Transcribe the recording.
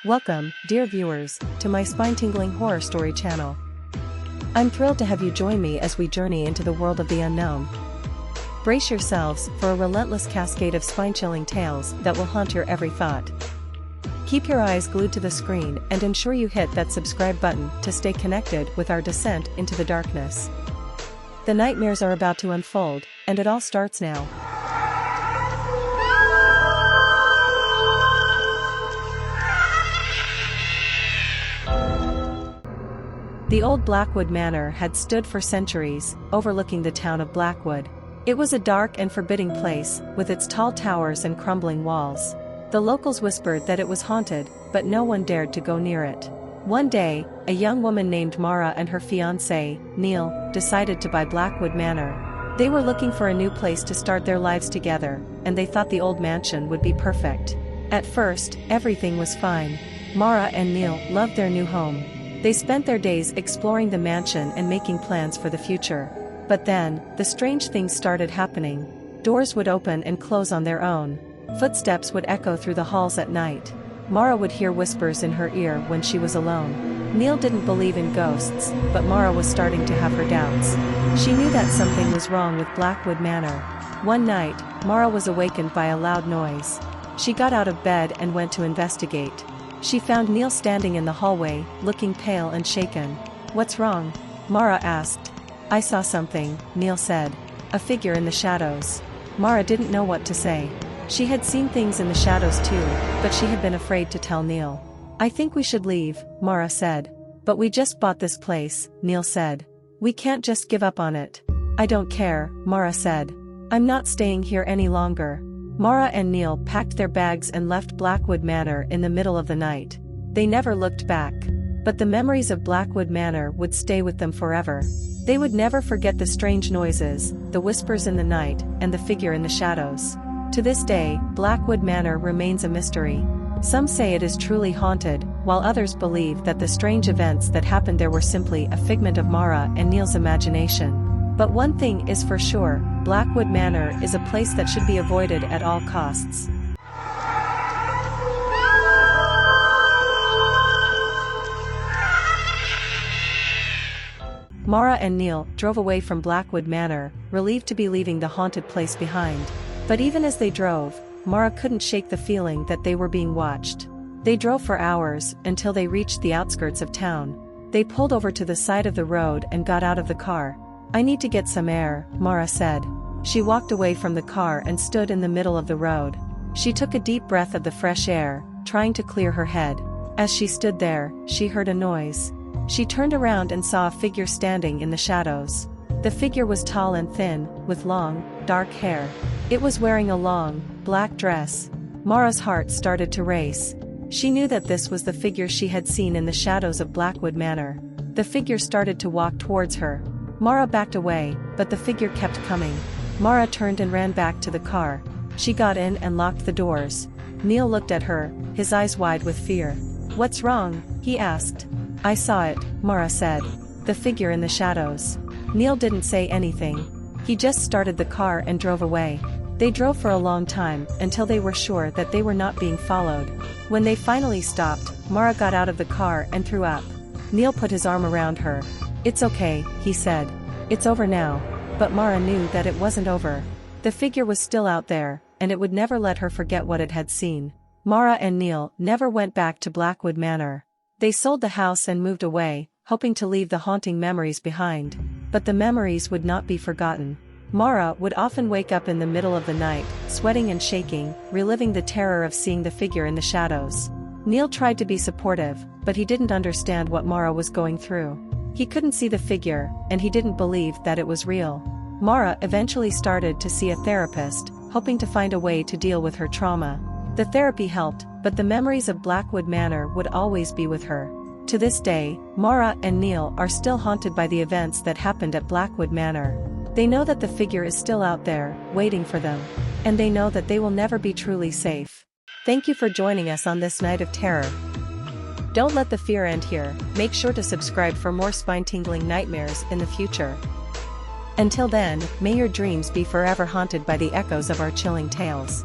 Welcome, dear viewers, to my spine-tingling horror story channel. I'm thrilled to have you join me as we journey into the world of the unknown. Brace yourselves for a relentless cascade of spine-chilling tales that will haunt your every thought. Keep your eyes glued to the screen and ensure you hit that subscribe button to stay connected with our descent into the darkness. The nightmares are about to unfold, and it all starts now. The old Blackwood Manor had stood for centuries, overlooking the town of Blackwood. It was a dark and forbidding place, with its tall towers and crumbling walls. The locals whispered that it was haunted, but no one dared to go near it. One day, a young woman named Mara and her fiancé, Neil, decided to buy Blackwood Manor. They were looking for a new place to start their lives together, and they thought the old mansion would be perfect. At first, everything was fine. Mara and Neil loved their new home. They spent their days exploring the mansion and making plans for the future. But then, the strange things started happening. Doors would open and close on their own. Footsteps would echo through the halls at night. Mara would hear whispers in her ear when she was alone. Neil didn't believe in ghosts, but Mara was starting to have her doubts. She knew that something was wrong with Blackwood Manor. One night, Mara was awakened by a loud noise. She got out of bed and went to investigate. She found Neil standing in the hallway, looking pale and shaken. "What's wrong?" Mara asked. "I saw something," Neil said. "A figure in the shadows." Mara didn't know what to say. She had seen things in the shadows too, but she had been afraid to tell Neil. "I think we should leave," Mara said. "But we just bought this place," Neil said. "We can't just give up on it." "I don't care," Mara said. "I'm not staying here any longer." Mara and Neil packed their bags and left Blackwood Manor in the middle of the night. They never looked back. But the memories of Blackwood Manor would stay with them forever. They would never forget the strange noises, the whispers in the night, and the figure in the shadows. To this day, Blackwood Manor remains a mystery. Some say it is truly haunted, while others believe that the strange events that happened there were simply a figment of Mara and Neil's imagination. But one thing is for sure, Blackwood Manor is a place that should be avoided at all costs. Mara and Neil drove away from Blackwood Manor, relieved to be leaving the haunted place behind. But even as they drove, Mara couldn't shake the feeling that they were being watched. They drove for hours, until they reached the outskirts of town. They pulled over to the side of the road and got out of the car. "I need to get some air," Mara said. She walked away from the car and stood in the middle of the road. She took a deep breath of the fresh air, trying to clear her head. As she stood there, she heard a noise. She turned around and saw a figure standing in the shadows. The figure was tall and thin, with long, dark hair. It was wearing a long, black dress. Mara's heart started to race. She knew that this was the figure she had seen in the shadows of Blackwood Manor. The figure started to walk towards her. Mara backed away, but the figure kept coming. Mara turned and ran back to the car. She got in and locked the doors. Neil looked at her, his eyes wide with fear. "What's wrong?" he asked. "I saw it," Mara said. "The figure in the shadows." Neil didn't say anything. He just started the car and drove away. They drove for a long time, until they were sure that they were not being followed. When they finally stopped, Mara got out of the car and threw up. Neil put his arm around her. "It's okay," he said. "It's over now." But Mara knew that it wasn't over. The figure was still out there, and it would never let her forget what it had seen. Mara and Neil never went back to Blackwood Manor. They sold the house and moved away, hoping to leave the haunting memories behind. But the memories would not be forgotten. Mara would often wake up in the middle of the night, sweating and shaking, reliving the terror of seeing the figure in the shadows. Neil tried to be supportive, but he didn't understand what Mara was going through. He couldn't see the figure, and he didn't believe that it was real. Mara eventually started to see a therapist, hoping to find a way to deal with her trauma. The therapy helped, but the memories of Blackwood Manor would always be with her. To this day, Mara and Neil are still haunted by the events that happened at Blackwood Manor. They know that the figure is still out there, waiting for them. And they know that they will never be truly safe. Thank you for joining us on this night of terror. Don't let the fear end here. Make sure to subscribe for more spine-tingling nightmares in the future. Until then, may your dreams be forever haunted by the echoes of our chilling tales.